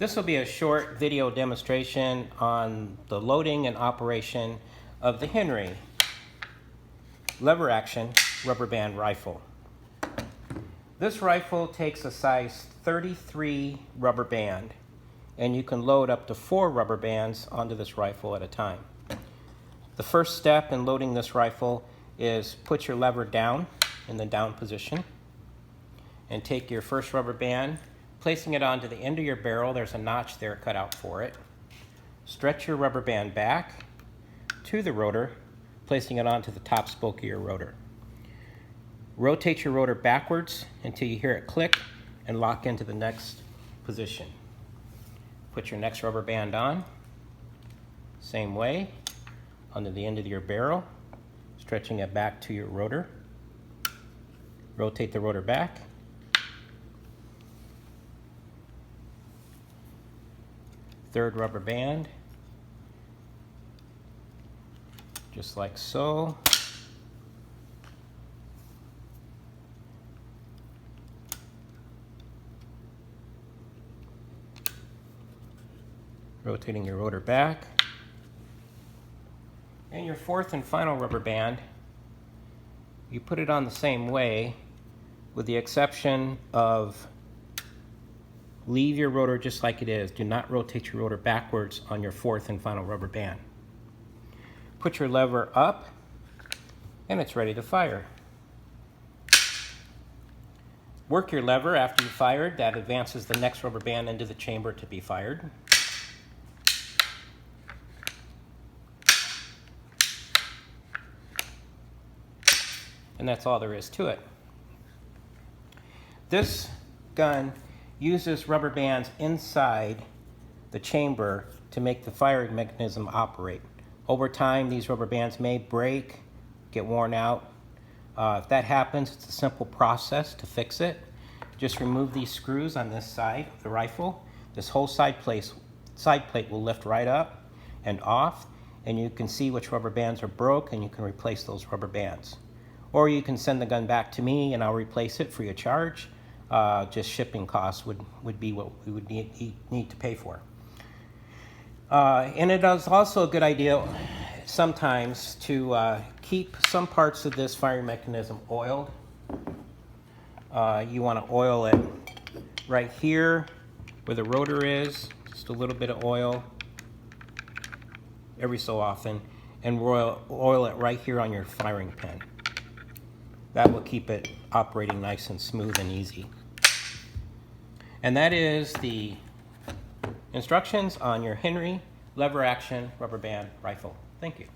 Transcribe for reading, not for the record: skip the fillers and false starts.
This will be a short video demonstration on the loading and operation of the Henry lever action rubber band rifle. This rifle takes a size 33 rubber band, and you can load up to 4 rubber bands onto this rifle at a time. The first step in loading this rifle is put your lever down in the down position and take your first rubber band, placing it onto the end of your barrel. There's a notch there cut out for it. Stretch your rubber band back to the rotor, placing it onto the top spoke of your rotor. Rotate your rotor backwards until you hear it click and lock into the next position. Put your next rubber band on, same way, onto the end of your barrel, stretching it back to your rotor. Rotate the rotor back. Third rubber band, just like so. Rotating your rotor back. And your fourth and final rubber band, you put it on the same way, with the exception of leave your rotor just like it is. Do not rotate your rotor backwards on your fourth and final rubber band. Put your lever up, and it's ready to fire. Work your lever after you fired. That advances the next rubber band into the chamber to be fired. And that's all there is to it. This gun uses rubber bands inside the chamber to make the firing mechanism operate. Over time, these rubber bands may break, get worn out. If that happens, it's a simple process to fix it. Just remove these screws on this side of the rifle. This whole side plate will lift right up and off, and you can see which rubber bands are broke, and you can replace those rubber bands. Or you can send the gun back to me and I'll replace it free of charge. Just shipping costs would be what we would need to pay for. And it is also a good idea sometimes to keep some parts of this firing mechanism oiled. You want to oil it right here where the rotor is, just a little bit of oil every so often, and oil it right here on your firing pin. That will keep it operating nice and smooth and easy. And that is the instructions on your Henry lever action rubber band rifle. Thank you.